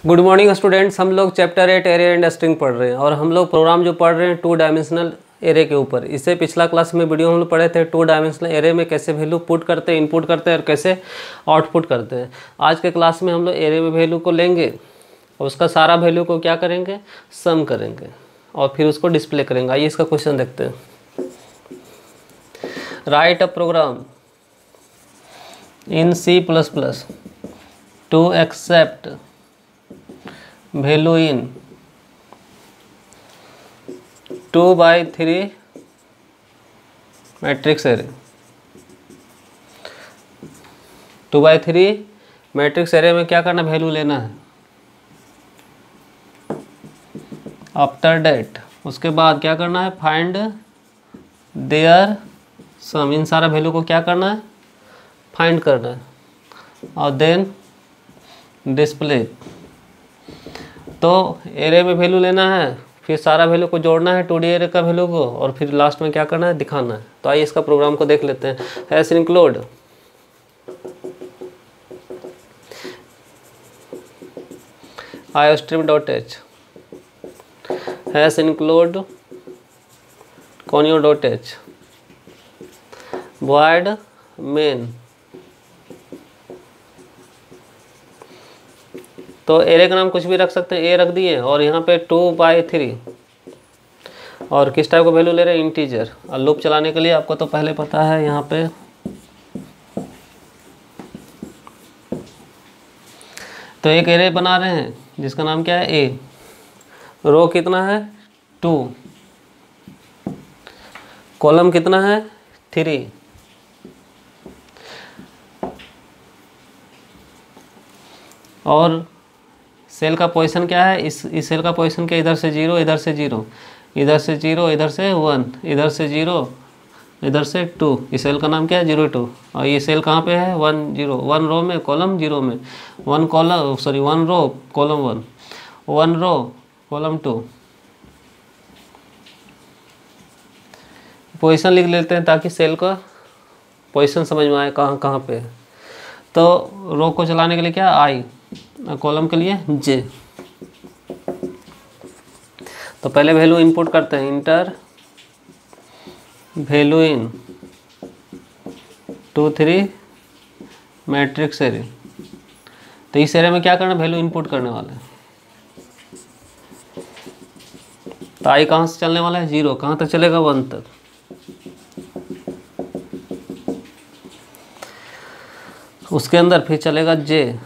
Good morning students. हम लोग chapter 8 array and string पढ़ रहे हैं और हम लोग प्रोग्राम जो पढ़ रहे हैं 2 डायमेंशनल एरे के ऊपर। इससे पिछला क्लास में वीडियो हम लोग पढ़े थे 2 डायमेंशनल एरे में कैसे वैल्यू पुट करते हैं, इनपुट करते हैं और कैसे आउटपुट करते हैं। आज के क्लास में हम लोग एरे में वैल्यू को लेंगे और उसका सारा वैल्यू को क्या करेंगे, सम करेंगे और फिर उसको डिस्प्ले करेंगे। आइए इसका क्वेश्चन देखते हैं। Write a program in C++ to accept value in 2/3 matrix array. 2/3 matrix array में क्या करना, वैल्यू लेना है। आफ्टर डेट उसके बाद क्या करना है, फाइंड देयर सम। इन सारा वैल्यू को क्या करना है, फाइंड करना है और देन डिस्प्ले। तो एरे में वैल्यू लेना है, फिर सारा वैल्यू को जोड़ना है 2D एरे का वैल्यू को और फिर लास्ट में क्या करना है, दिखाना है। तो आइए इसका प्रोग्राम को देख लेते हैं। Hash include iostream.h, hash include conio.h, void main। तो एरे का नाम कुछ भी रख सकते हैं, ए रख दिए और यहाँ पे 2/3 और किस टाइप का वैल्यू ले रहे हैं, इंटीजर। और लूप चलाने के लिए आपको तो पहले पता है, यहाँ पे तो एक एरे बना रहे हैं जिसका नाम क्या है, ए। रो कितना है, 2। कॉलम कितना है, 3। और सेल का पोजीशन क्या है, इस सेल का पोजीशन क्या, इधर से 0, इधर से 0, इधर से 0, इधर से 1, इधर से 0, इधर से 2। इस सेल का नाम क्या है, 0 2। और ये सेल कहाँ पे है, 1 0, 1 रो में, कॉलम 0 में, 1 column sorry 1 row column 1, 1 row column 2। Position लिख लेते हैं ताकि सेल का पोजीशन समझ में आए कहाँ कहाँ पे है। तो रो को चलाने के लिए क्या, आई, कॉलम के लिए जे। तो पहले वैल्यू इनपुट करते हैं, inter value in 2/3 matrix array. तो इस एरे में क्या करना, वैल्यू इनपुट करने वाले हैं। तो आई कहाँ से चलने वाला है, 0, कहाँ तक चलेगा, 1 तक। उसके अंदर फिर चलेगा जे,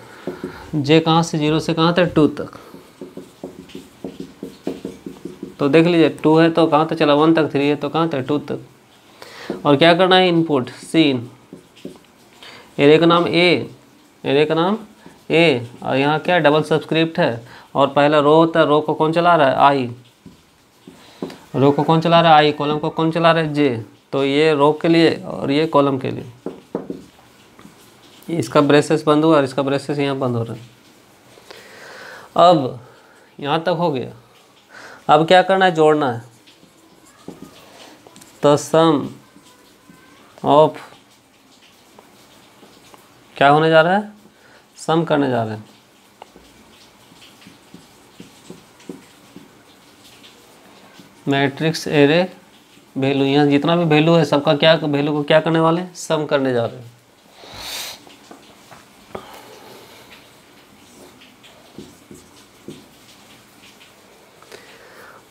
जे कहाँ से, 0 से कहाँ तक, 2 तक। तो देख लीजिए 2 है तो कहाँ तक चला, 1 तक, 3 है तो कहाँ तक, 2 तक। और क्या करना है, इनपुट सीन। एरे का नाम ए, एरे का नाम ए और यहाँ क्या डबल सबस्क्रिप्ट है और पहला रो होता है। रो को कौन चला रहा है, आई। रो को कौन चला रहा है, आई। कॉलम को कौन चला रहा है, जे। तो ये रो के लिए और ये कॉलम के लिए। इसका ब्रेसेस बंद हुआ और इसका ब्रेसेस यहाँ बंद हो रहा है। अब यहाँ तक हो गया। अब क्या करना है, जोड़ना है। तो सम ऑफ क्या होने जा रहा है, सम करने जा रहे हैं। मैट्रिक्स एरे वैल्यू, यहाँ जितना भी वैल्यू है सबका क्या, वैल्यू को क्या करने वाले हैं, सम करने जा रहे हैं।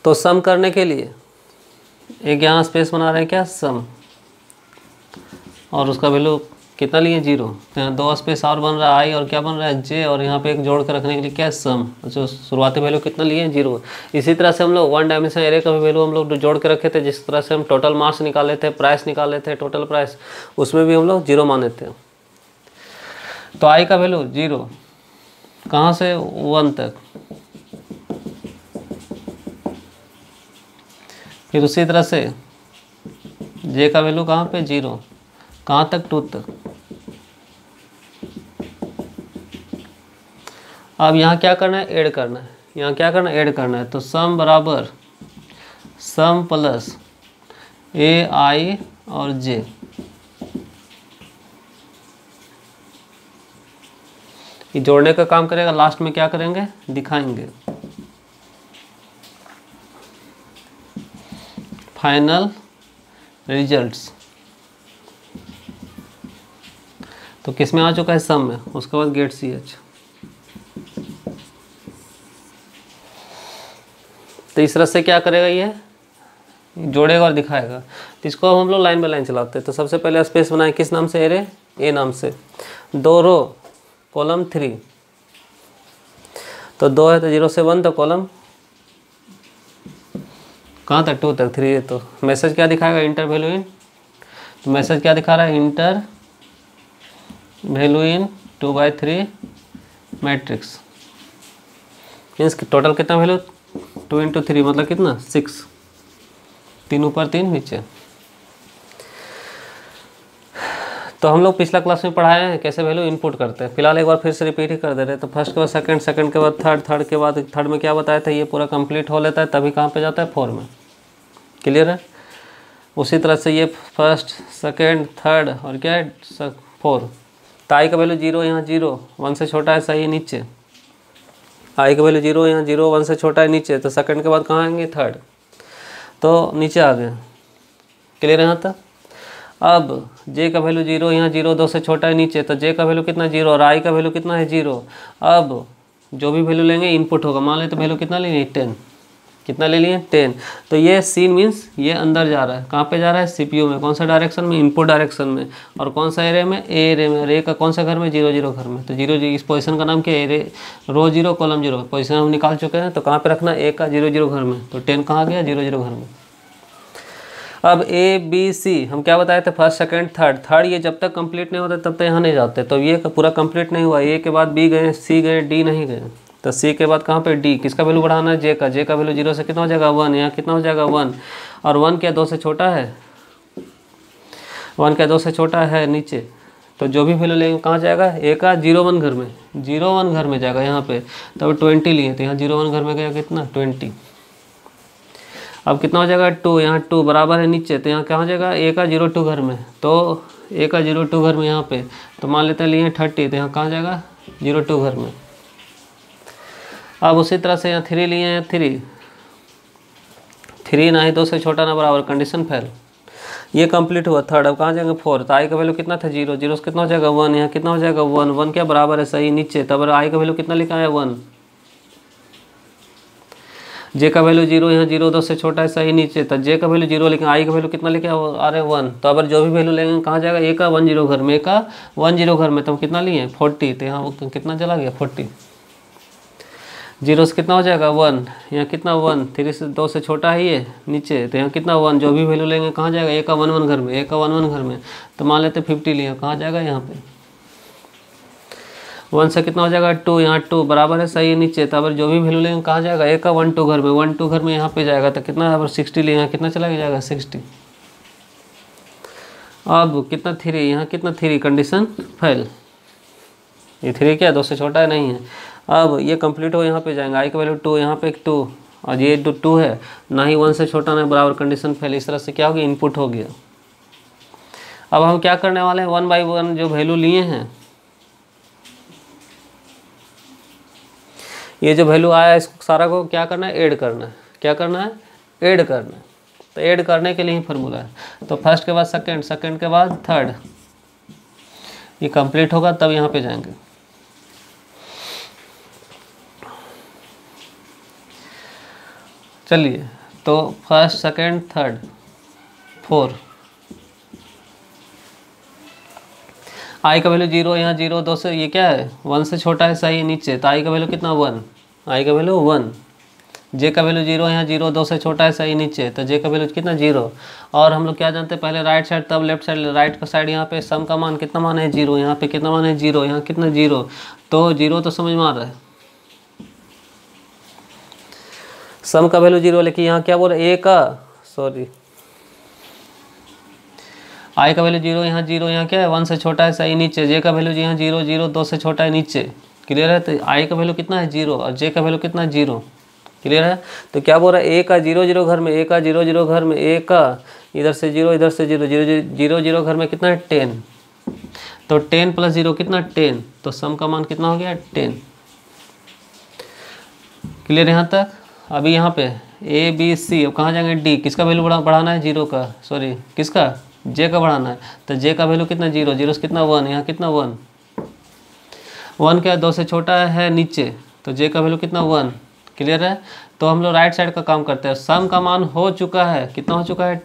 तो सम करने के लिए एक यहाँ स्पेस बना रहे हैं, क्या, सम, और उसका वैल्यू कितना लिए, 0। तो यहाँ 2 स्पेस और बन रहा है, आई, और क्या बन रहा है, जे, और यहाँ पे एक जोड़ कर रखने के लिए क्या, सम। जो शुरुआती वैल्यू कितना लिए, 0। इसी तरह से हम लोग 1 डायमेंशन एरे का भी वैल्यू हम लोग जोड़ के रखे थे। जिस तरह से हम टोटल मार्क्स निकाले थे, प्राइस निकाले थे, टोटल प्राइस, उसमें भी हम लोग 0 माने थे। तो आई का वैल्यू 0 कहाँ से, 1 तक। फिर उसी तरह से जे का वैल्यू कहाँ पे, 0 कहाँ तक, 2 तक। अब यहाँ क्या करना है, ऐड करना है। यहाँ क्या करना है, ऐड करना है। तो सम बराबर सम प्लस ए आई और जे। ये जोड़ने का काम करेगा, लास्ट में क्या करेंगे, दिखाएंगे। फाइनल रिजल्ट्स तो किस में आ चुका है, सम में, उसके बाद गेट CH। तो इस तरह से क्या करेगा, ये जोड़ेगा और दिखाएगा। तो इसको हम लोग लाइन बाय लाइन चलाते हैं। तो सबसे पहले स्पेस बनाए किस नाम से, एरे ए नाम से, 2 रो कॉलम 3, तो 2 है तो 0 से 1, तो कॉलम कहाँ तक, 2 तक, 3 है। तो मैसेज क्या दिखाएगा, इंटर वैल्यू इन, तो मैसेज क्या दिखा रहा है, inter value in 2/3 matrix. Means total कितना वैल्यू, 2 × 3 मतलब कितना, 6, 3 ऊपर 3 नीचे। तो हम लोग पिछला क्लास में पढ़ाए हैं कैसे वैल्यू इनपुट करते हैं। फिलहाल एक बार फिर से रिपीट ही कर दे रहे हैं। तो फर्स्ट के बाद सेकंड, सेकंड के बाद थर्ड, थर्ड के बाद थर्ड में क्या बताया था, ये पूरा कंप्लीट हो लेता है तभी कहाँ पे जाता है, 4 में। क्लियर है। उसी तरह से ये फर्स्ट, सेकंड, थर्ड और क्या है, 4। तो आई का वैल्यू 0 यहाँ 0, 1 से छोटा है, सही है नीचे। आई का वैल्यू 0 यहाँ 0, 1 से छोटा है नीचे। तो सेकंड के बाद कहाँ आएंगे, थर्ड, तो नीचे आ गए। क्लियर है यहाँ तक। अब जे का वैल्यू 0 यहाँ 0, 2 से छोटा है नीचे, तो जे का वैल्यू कितना 0 और आई का वैल्यू कितना है 0। अब जो भी वैल्यू लेंगे इनपुट होगा। मान लें तो वैल्यू कितना ले लिए, 10, कितना ले लिए, 10। तो ये सीन मीन्स ये अंदर जा रहा है, कहाँ पे जा रहा है, CPU में। कौन सा डायरेक्शन में, इनपुट डायरेक्शन में। और कौन सा एरे में, ए एरे में। रे का कौन सा घर में, 0 0 घर में। तो 0 इस पोजीशन का नाम क्या है, एरे, रो 0 कॉलम 0 पोजीशन हम निकाल चुके हैं। तो कहाँ पे रखना, ए का 0 0 घर में। तो 10 कहाँ गया, 0 0 घर में। अब ABC हम क्या बताए थे, फर्स्ट, सेकंड, थर्ड। थर्ड ये जब तक कंप्लीट नहीं होता तब तक यहाँ नहीं जाते। तो ये पूरा कंप्लीट नहीं हुआ, ए के बाद B गए, C गए, D नहीं गए। तो C के बाद कहाँ पे, D। किसका वैल्यू बढ़ाना है, जे का। जे का वैल्यू 0 से कितना हो जाएगा, 1। यहाँ कितना हो जाएगा, 1। और 1 क्या 2 से छोटा है, 1 क्या 2 से छोटा है नीचे। तो जो भी वैल्यू लेंगे कहाँ जाएगा, ए का 0 1 घर में, 0 1 घर में जाएगा यहाँ पे। तब 20 लिए, तो यहाँ 0 1 घर में गया कितना, 20। अब कितना हो जाएगा, 2, यहाँ 2 बराबर है नीचे। तो यहाँ कहाँ जाएगा, ए का 0 2 घर में। तो ए का 0 2 घर में यहाँ पे। तो मान लेते हैं लिए 30, तो यहाँ कहाँ जाएगा, 0 2 घर में। अब उसी तरह से यहाँ 3 लिए हैं, 3 ना ही 2 से छोटा ना बराबर, कंडीशन फेल। ये कंप्लीट हुआ थर्ड। अब कहाँ जाएंगे, 4। तो आई का वैल्यू कितना था, 0 0 से कितना हो जाएगा, 1। यहाँ कितना हो जाएगा, 1 1 क्या बराबर है, सही नीचे। तब आई का वैल्यू कितना लिखा है, 1। जे का वैल्यू 0 यहाँ 0 2 से छोटा है, सही नीचे। तो जे का वैल्यू 0 लेकिन आई का वैल्यू कितना लिखा है, अरे 1। तो अगर जो भी वैल्यू लेंगे कहाँ जाएगा, ए का 1 0 घर में, ए का 1 0 घर में। तो हम कितना लिए, 40। तो यहाँ कितना चला गया, 40। 0 से कितना हो जाएगा, 1। यहाँ कितना, 1। 3 से 2 से छोटा है ये नीचे। तो यहाँ कितना, 1। जो भी वैल्यू लेंगे कहाँ जाएगा, ए का 1 1 घर में, ए का 1 1 घर में। तो मान लेते 50 लिए, कहाँ जाएगा, यहाँ पे 1 से कितना हो जाएगा, 2। यहाँ 2 बराबर है, सही है नीचे। तो अगर जो भी वैल्यू लेंगे कहाँ जाएगा, ए का 1 2 घर में, 1 2 घर में यहाँ पे जाएगा। तो कितना, अगर 60 लिए, यहाँ कितना चला जाएगा, 60। अब कितना, 3, यहाँ कितना 3, कंडीशन फेल। ये 3 क्या 2 से छोटा है, नहीं है। अब ये कंप्लीट हो, यहाँ पे जाएंगे, आई का वैल्यू 2, यहाँ पे 2 और ये 2 है, ना ही 1 से छोटा ना बराबर, कंडीशन फेल। इस तरह से क्या हो गया, इनपुट हो गया। अब हम क्या करने वाले हैं, 1 बाई 1 जो वैल्यू लिए हैं, ये जो वैल्यू आया इसको सारा को क्या करना है, ऐड करना है। क्या करना है, ऐड करना है। तो ऐड करने के लिए ही फार्मूला है। तो फर्स्ट के बाद सेकंड, सेकंड के बाद थर्ड, ये कंप्लीट होगा तब यहाँ पे जाएंगे। चलिए, तो फर्स्ट, सेकंड, थर्ड, 4। आई का वैल्यू 0 यहाँ 0 2 से, ये क्या है, 1 से छोटा है, सही नीचे। तो आई का वैल्यू कितना, 1। आई का वैल्यू 1। जे का वैल्यू 0 यहाँ 0 2 से छोटा है, सही नीचे। तो जे का वैल्यू कितना, 0। और हम लोग क्या जानते हैं, पहले राइट साइड तब लेफ्ट साइड। राइट का साइड यहाँ पे सम का मान कितना मान है, 0। यहाँ पे कितना मान है, 0। यहाँ कितना, 0। तो 0 तो समझ में आ रहा है, सम का वैल्यू 0। लेकिन यहाँ क्या बोल रहे, ए का, सॉरी, आई का वैल्यू 0 यहाँ 0, यहाँ क्या है, 1 से छोटा है, सही नीचे। जे का वैल्यू यहाँ 0 0 2 से छोटा है, नीचे। क्लियर है। तो आई का वैल्यू कितना है, 0 और जे का वैल्यू कितना है, 0। क्लियर है। तो क्या बोल रहा है, ए का 0 0 घर में, ए का 0 0 घर में, ए का इधर से 0 इधर से 0 0 0 0 घर में कितना है, 10। तो 10 + 0 कितना 10, तो सम का मान कितना हो गया 10। क्लियर यहाँ तक। अभी यहाँ पे ए बी सी, अब कहाँ जाएंगे डी, किसका वैल्यू बढ़ाना है, जीरो का, सॉरी किसका, जे का बढ़ाना है। तो जे का वैल्यू कितना जीरो, जीरो से कितना 1, यहाँ कितना 1, 1 क्या 2 से छोटा है नीचे, तो जे का वैल्यू कितना 1। क्लियर है। तो हम लोग राइट साइड का काम करते हैं। सम का मान हो चुका है, कितना हो चुका है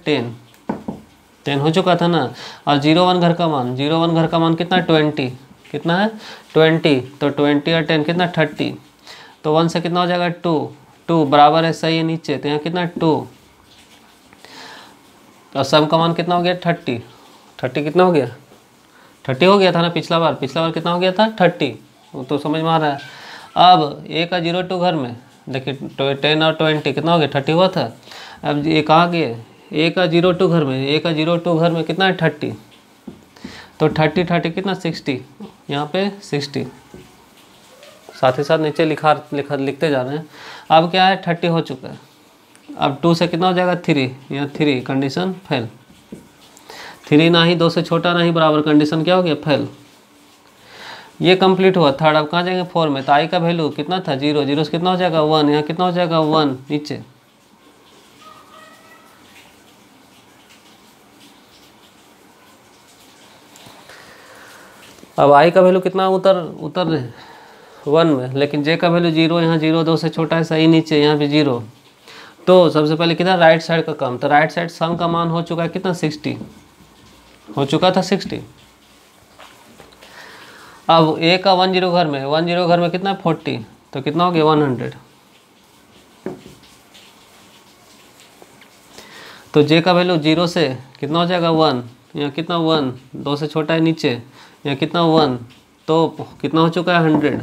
10 हो चुका था ना। और 0 1 घर का मान, 0 1 घर का मान कितना 20, कितना है 20, तो 20 और 10 कितना 30, तो 1 से कितना हो जाएगा 2 बराबर है, सही है नीचे, तो यहाँ कितना 2, और सम का मान कितना हो गया 30 कितना हो गया 30 हो गया था ना पिछला बार कितना हो गया था 30, वो तो समझ में आ रहा है। अब ए का 0 2 घर में देखिए 10 और 20 कितना हो गया 30 हुआ था। अब ये कहाँ गए, ए का 0 2 घर में, ए का 0 2 घर में कितना है 30, तो 30 कितना 60, यहाँ पे 60, साथ ही साथ नीचे लिखते जा रहे हैं। अब क्या है 30 हो चुका है। अब 2 से कितना हो जाएगा 3, यहाँ 3 कंडीशन फेल, 3 ना ही 2 से छोटा ना ही बराबर, कंडीशन क्या हो गया फेल। ये कंप्लीट हुआ थर्ड। अब कहाँ जाएंगे 4 में, तो आई का वैल्यू कितना था 0, 0 से कितना हो जाएगा 1, यहाँ कितना हो जाएगा 1 नीचे। अब आई का वैल्यू कितना उतर 1 में, लेकिन जे का वैल्यू 0, यहाँ 0 2 से छोटा है, सही नीचे, यहाँ भी 0। तो सबसे पहले कितना राइट साइड का काम, तो राइट साइड सम का मान हो चुका है कितना 60 हो चुका था 60। अब ए का 10 घर में, 10 घर में कितना 40, तो कितना हो गया 100। तो जे का वैल्यू 0 से कितना हो जाएगा 1, यहाँ कितना 1 2 से छोटा है नीचे, यहाँ कितना 1, तो कितना हो चुका है 100।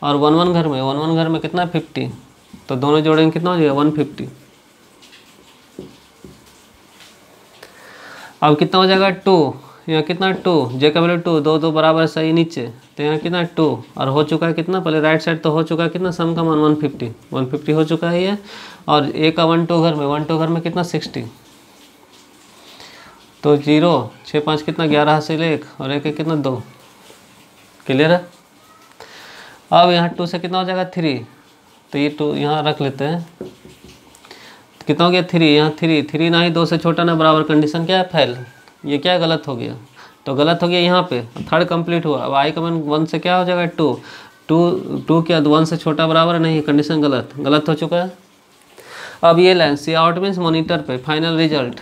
और 1 1 घर में कितना 50, तो दोनों जोड़ेंगे कितना हो जाएगा 150। अब कितना हो जाएगा 2, यहाँ कितना 2, जे का वैल्यू 2 2 2 बराबर सही नीचे, तो यहाँ कितना 2, और हो चुका है कितना, पहले राइट साइड तो हो चुका है कितना, सम का मान 150 हो चुका है ये। और ए का 1 2 घर में कितना 60, तो 0 6 5 कितना 11 हासिल 1, और 1 1 कितना 2। क्लियर है। अब यहाँ 2 से कितना हो जाएगा 3, तो ये 2 यहाँ रख लेते हैं, कितना हो गया 3, यहाँ 3 ना ही 2 से छोटा ना बराबर, कंडीशन क्या है फेल। ये क्या गलत हो गया, तो गलत हो गया यहाँ पे, थर्ड कंप्लीट हुआ। अब आई का मान 1 से क्या हो जाएगा 2 क्या 1 से छोटा बराबर नहीं, कंडीशन गलत हो चुका है। अब ये लाइन सी आउट मीन्स मॉनिटर पे फाइनल रिजल्ट,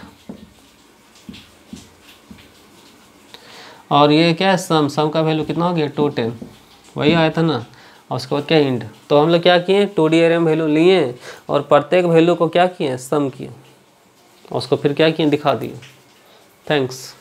और ये क्या है सम का वैल्यू कितना हो गया 210, वही आया था ना। और उसके बाद क्या इंड, तो हम लोग क्या किए 2D एरे में वैल्यू लिए और प्रत्येक वैल्यू को क्या किए सम किए, और उसको फिर क्या किए दिखा दिए। थैंक्स।